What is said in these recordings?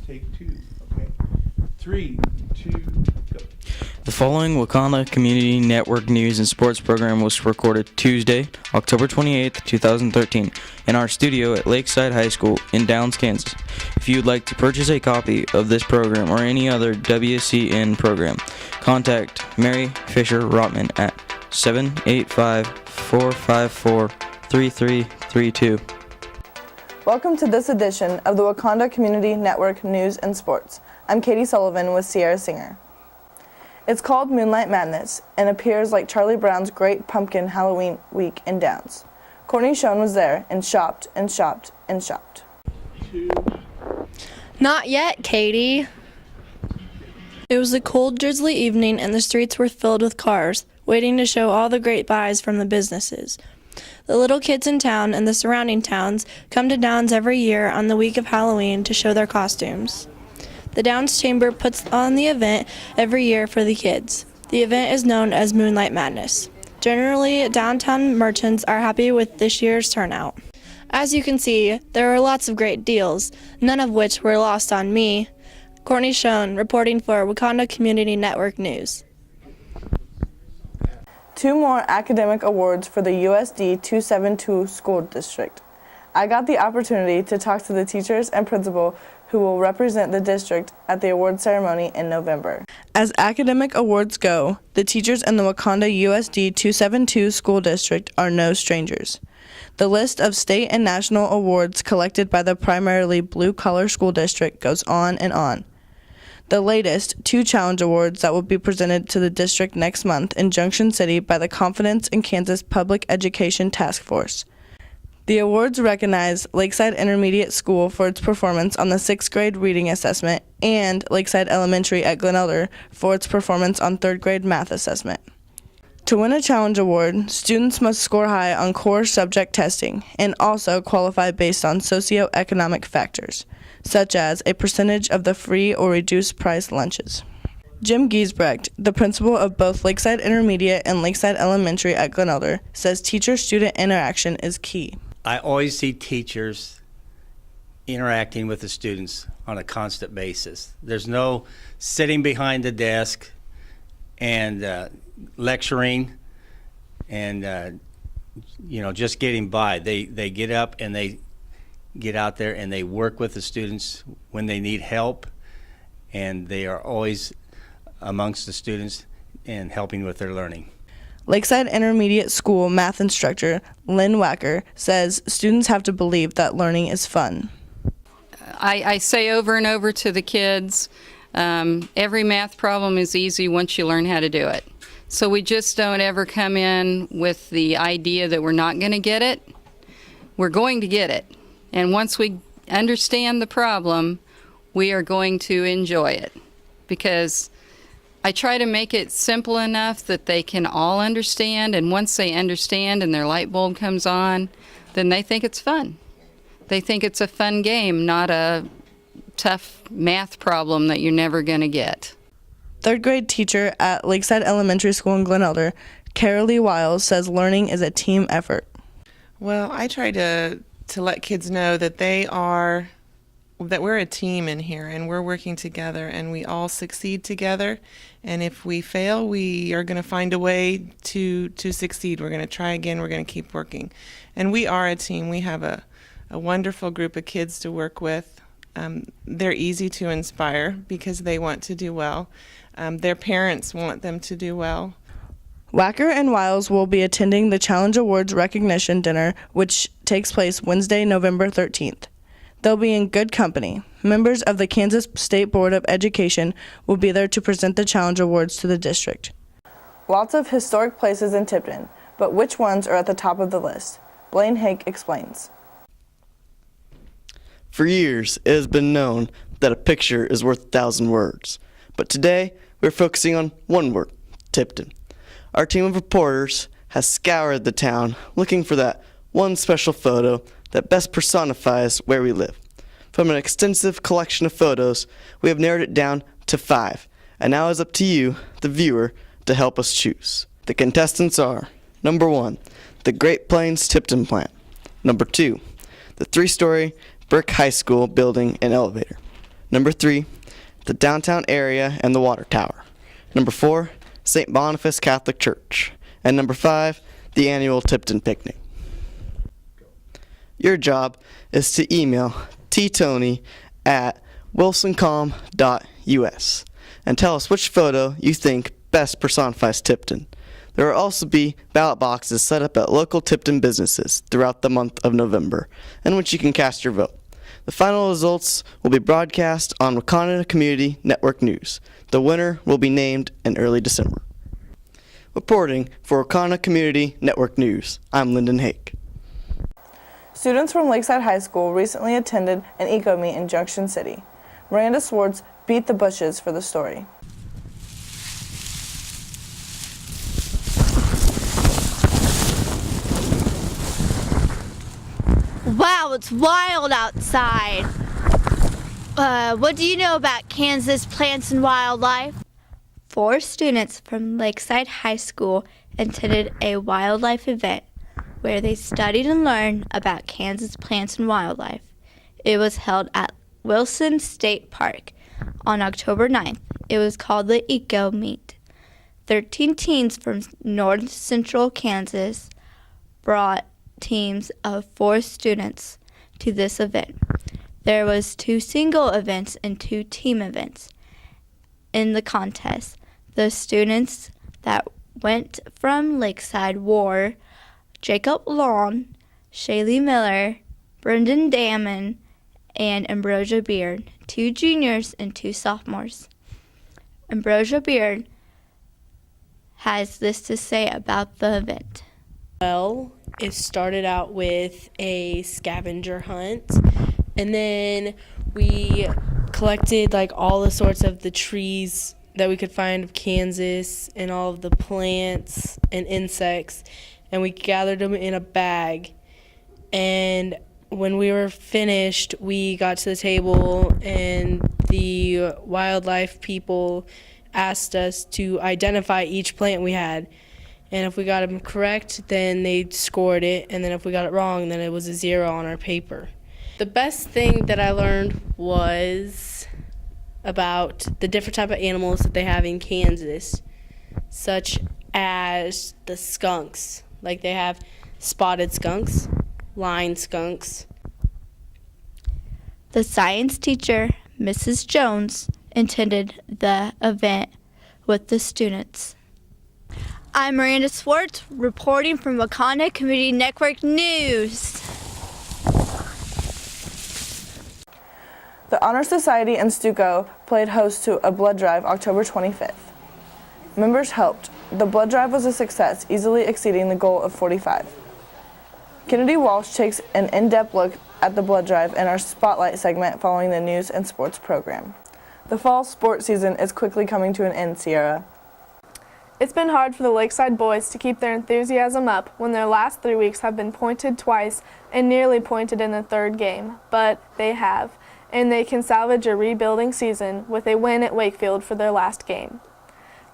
Take two, okay? 3, 2, go. The following Waconda Community Network news and sports program was recorded Tuesday, October 28th, 2013, in our studio at Lakeside High School in Downs, Kansas. If you'd like to purchase a copy of this program or any other WCN program, contact Mary Fisher Rotman at 785-454-3332. Welcome to this edition of the Waconda Community Network News and Sports. I'm Katie Sullivan with Sierra Singer. It's called Moonlight Madness and appears like Charlie Brown's Great Pumpkin Halloween Week in Downs. Courtney Schoen was there and shopped and shopped and shopped. Not yet, Katie. It was a cold, drizzly evening and the streets were filled with cars, waiting to show all the great buys from the businesses. The little kids in town and the surrounding towns come to Downs every year on the week of Halloween to show their costumes. The Downs Chamber puts on the event every year for the kids. The event is known as Moonlight Madness. Generally, downtown merchants are happy with this year's turnout. As you can see, there are lots of great deals, none of which were lost on me. Courtney Schoen, reporting for Waconda Community Network News. 2 more academic awards for the USD 272 school district. I got the opportunity to talk to the teachers and principal who will represent the district at the award ceremony in November. As academic awards go, the teachers in the Waconda USD 272 school district are no strangers. The list of state and national awards collected by the primarily blue-collar school district goes on and on. The latest, 2 challenge awards that will be presented to the district next month in Junction City by the Confidence in Kansas Public Education Task Force. The awards recognize Lakeside Intermediate School for its performance on the 6th grade reading assessment and Lakeside Elementary at Glen Elder for its performance on 3rd grade math assessment. To win a challenge award, students must score high on core subject testing and also qualify based on socioeconomic factors, such as a percentage of the free or reduced price lunches. Jim Giesbrecht, the principal of both Lakeside Intermediate and Lakeside Elementary at Glen Elder, says teacher-student interaction is key. I always see teachers interacting with the students on a constant basis. There's no sitting behind the desk and lecturing and just getting by. They get up and they get out there and they work with the students when they need help, and they are always amongst the students and helping with their learning. Lakeside Intermediate School math instructor Lynn Wacker says students have to believe that learning is fun. I say over and over to the kids, every math problem is easy once you learn how to do it. So we just don't ever come in with the idea that we're not going to get it. We're going to get it. And once we understand the problem, we are going to enjoy it, because I try to make it simple enough that they can all understand, and once they understand and their light bulb comes on, then they think it's fun. They think it's a fun game, not a tough math problem that you're never going to get. 3rd grade teacher at Lakeside Elementary School in Glen Elder, Carolee Wiles, says learning is a team effort. Well, I try to let kids know that that we're a team in here and we're working together and we all succeed together. And if we fail, we are going to find a way to succeed. We're going to try again. We're going to keep working. And we are a team. We have a wonderful group of kids to work with. They're easy to inspire because they want to do well. Their parents want them to do well. Wacker and Wiles will be attending the Challenge Awards recognition dinner, which takes place Wednesday, November 13th. They'll be in good company. Members of the Kansas State Board of Education will be there to present the Challenge Awards to the district. Lots of historic places in Tipton, but which ones are at the top of the list? Blaine Hake explains. For years, it has been known that a picture is worth 1,000 words. But today, we're focusing on one word, Tipton. Our team of reporters has scoured the town looking for that one special photo that best personifies where we live. From an extensive collection of photos, we have narrowed it down to 5, and now it's up to you, the viewer, to help us choose. The contestants are: number 1, the Great Plains Tipton plant; number 2, the 3-story brick high school building and elevator; Number 3, the downtown area and the water tower. Number 4, St. Boniface Catholic Church. And number 5, the annual Tipton Picnic. Your job is to email ttoney@wilsoncom.us and tell us which photo you think best personifies Tipton. There will also be ballot boxes set up at local Tipton businesses throughout the month of November, in which you can cast your vote. The final results will be broadcast on Waconda Community Network News. The winner will be named in early December. Reporting for Waconda Community Network News, I'm Lyndon Hake. Students from Lakeside High School recently attended an eco-meet in Junction City. Miranda Swartz beat the bushes for the story. Wow, it's wild outside. What do you know about Kansas plants and wildlife? 4 students from Lakeside High School attended a wildlife event where they studied and learned about Kansas plants and wildlife. It was held at Wilson State Park on October 9th. It was called the Eco Meet. 13 teens from North Central Kansas brought teams of 4 students to this event. There was 2 single events and 2 team events. In the contest, the students that went from Lakeside wore Jacob Long, Shaylee Miller, Brendan Damon, and Ambrosia Beard, 2 juniors and 2 sophomores. Ambrosia Beard has this to say about the event. Well, it started out with a scavenger hunt, and then we collected like all the sorts of the trees that we could find of Kansas and all of the plants and insects, and we gathered them in a bag. And when we were finished, we got to the table and the wildlife people asked us to identify each plant we had. And if we got them correct, then they scored it, and then if we got it wrong, then it was a 0 on our paper. The best thing that I learned was about the different type of animals that they have in Kansas, such as the skunks. Like they have spotted skunks, line skunks. The science teacher, Mrs. Jones, attended the event with the students. I'm Miranda Swartz, reporting from Waconda Community Network News. The Honor Society and Stuco played host to a blood drive October 25th. Members helped. The blood drive was a success, easily exceeding the goal of 45. Kennedy Walsh takes an in-depth look at the blood drive in our Spotlight segment following the news and sports program. The fall sports season is quickly coming to an end, Sierra. It's been hard for the Lakeside boys to keep their enthusiasm up when their last 3 weeks have been pointed twice and nearly pointed in the 3rd game, but they have, and they can salvage a rebuilding season with a win at Wakefield for their last game.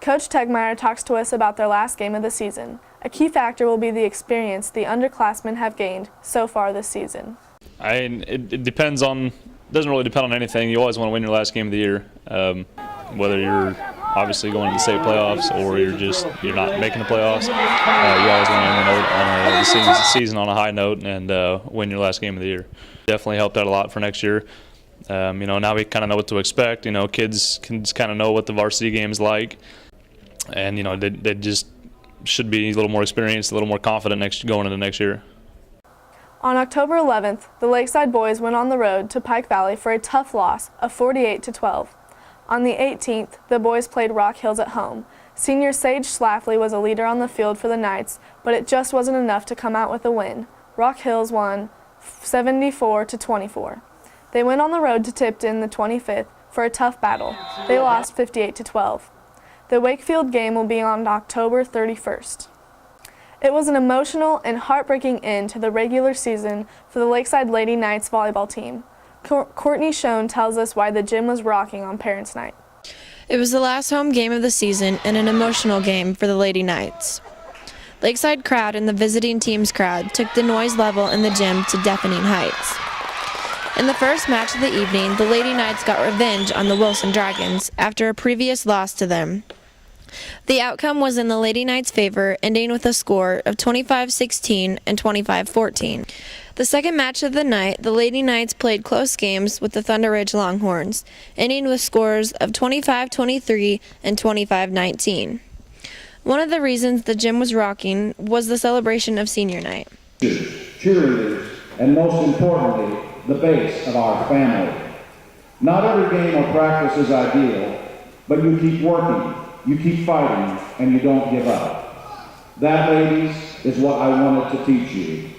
Coach Tegmeyer talks to us about their last game of the season. A key factor will be the experience the underclassmen have gained so far this season. It depends on, doesn't really depend on anything. You always want to win your last game of the year, whether you're obviously going to the state playoffs or you're not making the playoffs. You always want to end the season on a high note and win your last game of the year. Definitely helped out a lot for next year. Now we kind of know what to expect. Kids can just kind of know what the varsity game is like, and they just should be a little more experienced, a little more confident going into next year. On October 11th, the Lakeside boys went on the road to Pike Valley for a tough loss of 48-12. On the 18th, the boys played Rock Hills at home. Senior Sage Schlafly was a leader on the field for the Knights, but it just wasn't enough to come out with a win. Rock Hills won 74-24. They went on the road to Tipton the 25th for a tough battle. They lost 58-12. The Wakefield game will be on October 31st. It was an emotional and heartbreaking end to the regular season for the Lakeside Lady Knights volleyball team. Courtney Schoen tells us why the gym was rocking on Parents' Night. It was the last home game of the season and an emotional game for the Lady Knights. Lakeside crowd and the visiting team's crowd took the noise level in the gym to deafening heights. In the first match of the evening, the Lady Knights got revenge on the Wilson Dragons after a previous loss to them. The outcome was in the Lady Knights' favor, ending with a score of 25-16 and 25-14. The second match of the night, the Lady Knights played close games with the Thunder Ridge Longhorns, ending with scores of 25-23 and 25-19. One of the reasons the gym was rocking was the celebration of senior night. Cheerleaders, and most importantly, the base of our family. Not every game or practice is ideal, but you keep working, you keep fighting, and you don't give up. That, ladies, is what I wanted to teach you.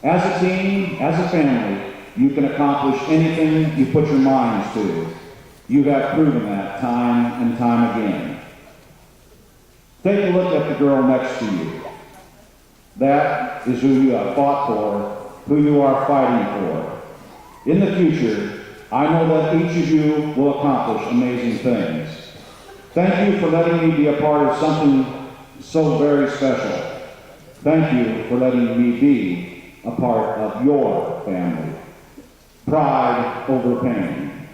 As a team, as a family, you can accomplish anything you put your minds to. You have proven that time and time again. Take a look at the girl next to you. That is who you have fought for, who you are fighting for. In the future, I know that each of you will accomplish amazing things. Thank you for letting me be a part of something so very special. Thank you for letting me be a part of your family. Pride over pain.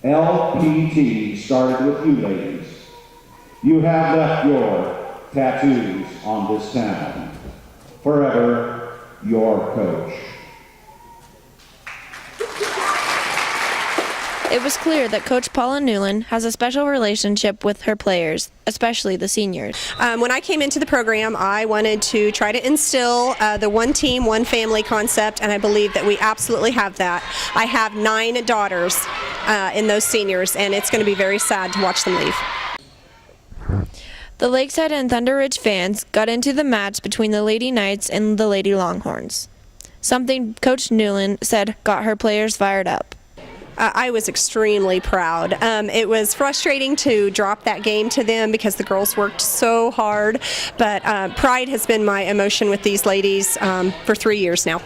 LPT started with you, ladies. You have left your tattoos on this town. Forever, your coach. It was clear that Coach Paula Newland has a special relationship with her players, especially the seniors. When I came into the program, I wanted to try to instill the one team, one family concept, and I believe that we absolutely have that. I have 9 daughters in those seniors, and it's going to be very sad to watch them leave. The Lakeside and Thunder Ridge fans got into the match between the Lady Knights and the Lady Longhorns, something Coach Newland said got her players fired up. I was extremely proud. It was frustrating to drop that game to them because the girls worked so hard, but pride has been my emotion with these ladies for 3 years now.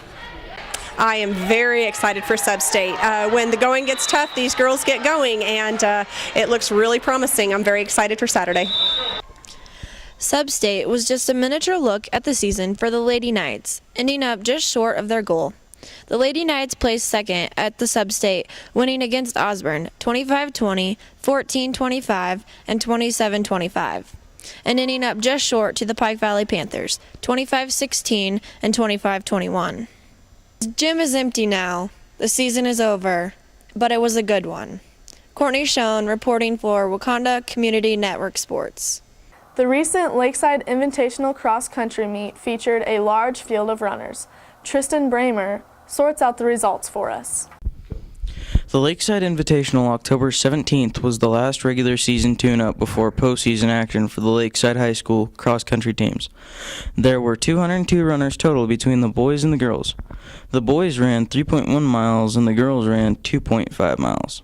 I am very excited for Sub-State. When the going gets tough, these girls get going, and it looks really promising. I'm very excited for Saturday. Sub-State was just a miniature look at the season for the Lady Knights, ending up just short of their goal. The Lady Knights placed second at the Sub-State, winning against Osborne 25-20, 14-25, and 27-25, and ending up just short to the Pike Valley Panthers 25-16 and 25-21. The gym is empty now. The season is over, but it was a good one. Courtney Schoen reporting for Waconda Community Network Sports. The recent Lakeside Invitational Cross Country meet featured a large field of runners. Tristan Bramer sorts out the results for us. The Lakeside Invitational October 17th was the last regular season tune-up before postseason action for the Lakeside High School cross-country teams. There were 202 runners total between the boys and the girls. The boys ran 3.1 miles and the girls ran 2.5 miles.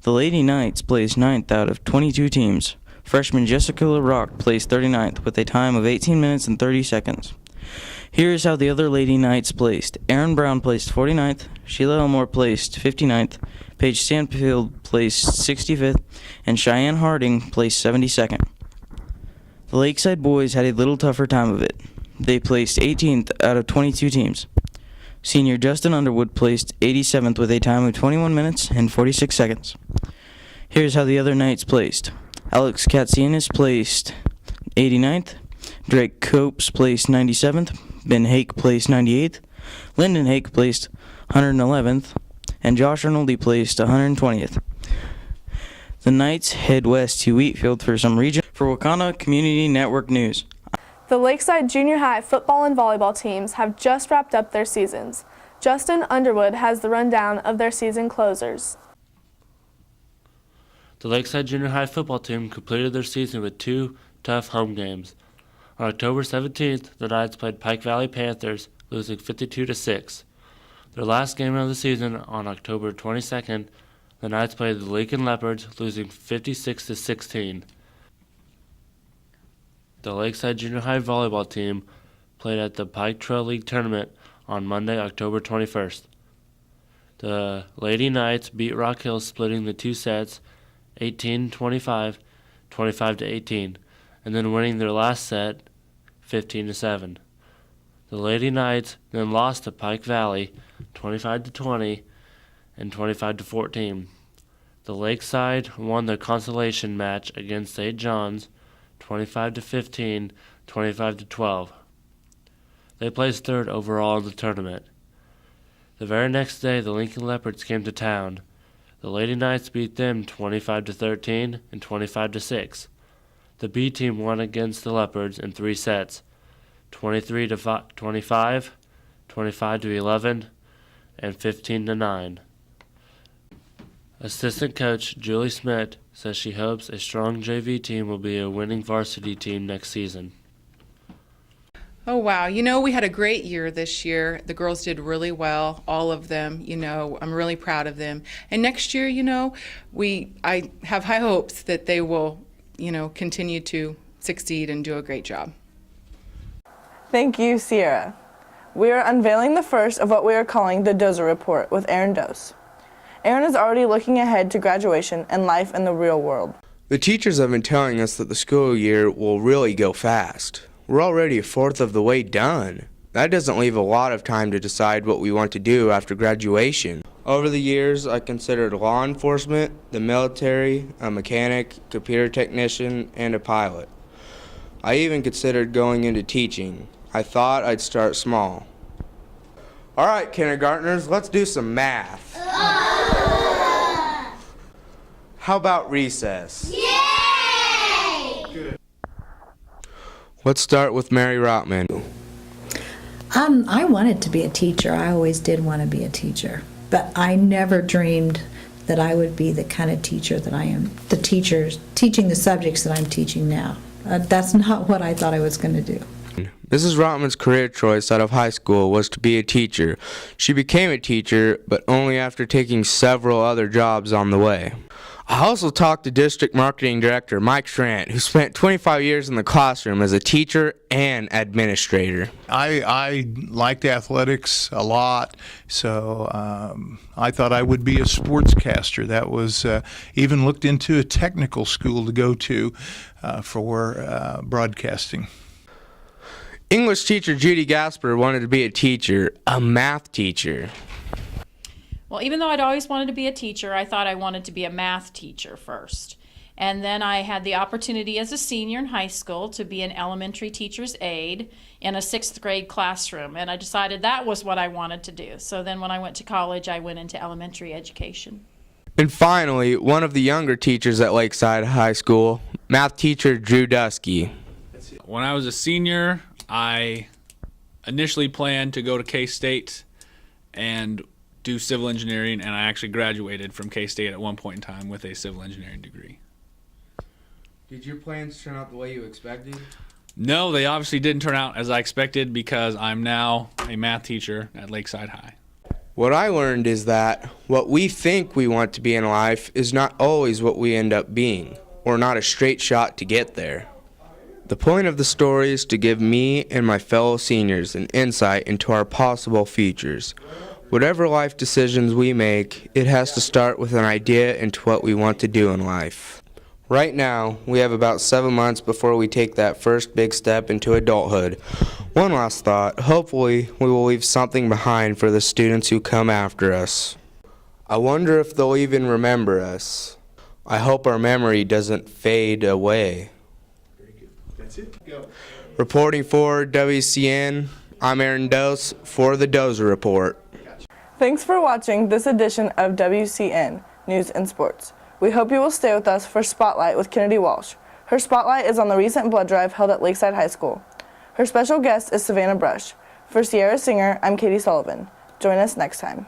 The Lady Knights placed 9th out of 22 teams. Freshman Jessica LaRock placed 39th with a time of 18 minutes and 30 seconds. Here's how the other Lady Knights placed. Erin Brown placed 49th, Sheila Elmore placed 59th, Paige Stanfield placed 65th, and Cheyenne Harding placed 72nd. The Lakeside boys had a little tougher time of it. They placed 18th out of 22 teams. Senior Justin Underwood placed 87th with a time of 21 minutes and 46 seconds. Here's how the other Knights placed. Alex Katsianis placed 89th, Drake Copes placed 97th, Ben Hake placed 98th, Lyndon Hake placed 111th, and Josh Arnoldi placed 120th. The Knights head west to Wheatfield for some region. For Waconda Community Network News. The Lakeside Junior High football and volleyball teams have just wrapped up their seasons. Justin Underwood has the rundown of their season closers. The Lakeside Junior High football team completed their season with 2 tough home games. On October 17th, the Knights played Pike Valley Panthers, losing 52-6. Their last game of the season, on October 22nd, the Knights played the Lincoln Leopards, losing 56-16. The Lakeside Junior High volleyball team played at the Pike Trail League Tournament on Monday, October 21st. The Lady Knights beat Rock Hill, splitting the 2 sets, 18-25, 25-18. And then winning their last set 15-7. The Lady Knights then lost to Pike Valley 25-20, and 25-14. The Lakeside won their consolation match against St. John's 25-15, 25-12. They placed third overall in the tournament. The very next day, the Lincoln Leopards came to town. The Lady Knights beat them 25-13 and 25-6. The B team won against the Leopards in 3 sets, 23-25, 25-11, and 15-9. Assistant coach Julie Smith says she hopes a strong JV team will be a winning varsity team next season. Oh, wow. We had a great year this year. The girls did really well, all of them. I'm really proud of them. And next year, I have high hopes that they will, continue to succeed and do a great job. Thank you, Sierra. We are unveiling the first of what we are calling the Dozer Report with Aaron Dose. Aaron is already looking ahead to graduation and life in the real world. The teachers have been telling us that the school year will really go fast. We're already a fourth of the way done. That doesn't leave a lot of time to decide what we want to do after graduation. Over the years, I considered law enforcement, the military, a mechanic, computer technician, and a pilot. I even considered going into teaching. I thought I'd start small. All right, kindergartners, let's do some math. How about recess? Yay! Let's start with Mary Rotman. I wanted to be a teacher. I always did want to be a teacher. But I never dreamed that I would be the kind of teacher that I am. The teachers teaching the subjects that I'm teaching now. That's not what I thought I was going to do. Mrs. Rotman's career choice out of high school was to be a teacher. She became a teacher, but only after taking several other jobs on the way. I also talked to District Marketing Director Mike Schrant, who spent 25 years in the classroom as a teacher and administrator. I liked athletics a lot, so I thought I would be a sportscaster. That was even looked into a technical school to go to for broadcasting. English teacher Judy Gasper wanted to be a teacher, a math teacher. Well, even though I'd always wanted to be a teacher, I thought I wanted to be a math teacher first. And then I had the opportunity as a senior in high school to be an elementary teacher's aide in a 6th grade classroom. And I decided that was what I wanted to do. So then when I went to college, I went into elementary education. And finally, one of the younger teachers at Lakeside High School, math teacher Drew Dusky. When I was a senior, I initially planned to go to K-State and do civil engineering, and I actually graduated from K-State at one point in time with a civil engineering degree. Did your plans turn out the way you expected? No, they obviously didn't turn out as I expected because I'm now a math teacher at Lakeside High. What I learned is that what we think we want to be in life is not always what we end up being, or not a straight shot to get there. The point of the story is to give me and my fellow seniors an insight into our possible futures. Whatever life decisions we make, it has to start with an idea into what we want to do in life. Right now, we have about 7 months before we take that first big step into adulthood. One last thought, hopefully we will leave something behind for the students who come after us. I wonder if they'll even remember us. I hope our memory doesn't fade away. Very good. That's it. Go. Reporting for WCN, I'm Aaron Dose for the Dozer Report. Thanks for watching this edition of WCN News and Sports. We hope you will stay with us for Spotlight with Kennedy Walsh. Her spotlight is on the recent blood drive held at Lakeside High School. Her special guest is Savannah Brush. For Sierra Singer, I'm Katie Sullivan. Join us next time.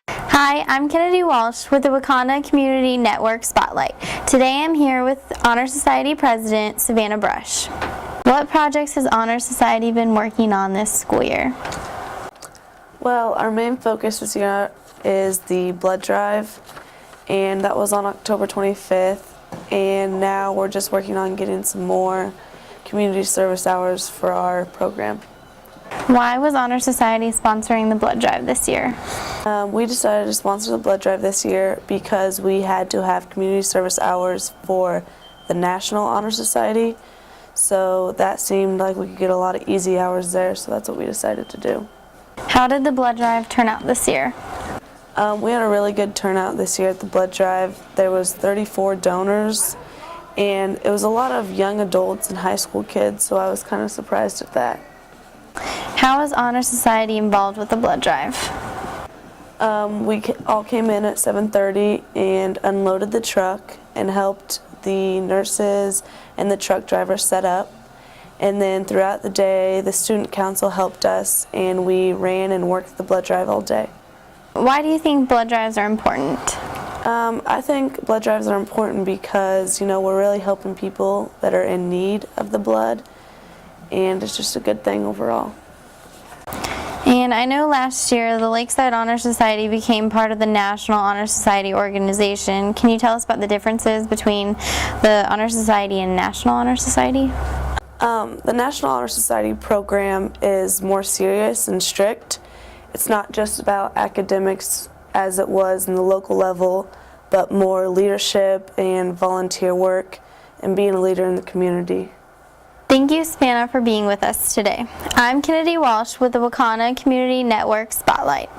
Hi, I'm Kennedy Walsh with the Waconda Community Network Spotlight. Today I'm here with Honor Society President Savannah Brush. What projects has Honor Society been working on this school year? Well, our main focus this year is the blood drive, and that was on October 25th, and now we're just working on getting some more community service hours for our program. Why was Honor Society sponsoring the blood drive this year? We decided to sponsor the blood drive this year because we had to have community service hours for the National Honor Society. So that seemed like we could get a lot of easy hours there, so that's what we decided to do. How did the blood drive turn out this year? We had a really good turnout this year at the blood drive. There was 34 donors, and it was a lot of young adults and high school kids, so I was kind of surprised at that. How is Honor Society involved with the blood drive? We all came in at 7:30 and unloaded the truck and helped the nurses and the truck driver set up. And then throughout the day, the student council helped us, and we ran and worked the blood drive all day. Why do you think blood drives are important? I think blood drives are important because, we're really helping people that are in need of the blood, and it's just a good thing overall. And I know last year the Lakeside Honor Society became part of the National Honor Society organization. Can you tell us about the differences between the Honor Society and National Honor Society? The National Honor Society program is more serious and strict. It's not just about academics as it was in the local level, but more leadership and volunteer work and being a leader in the community. Thank you, Savannah, for being with us today. I'm Kennedy Walsh with the Waconda Community Network Spotlight.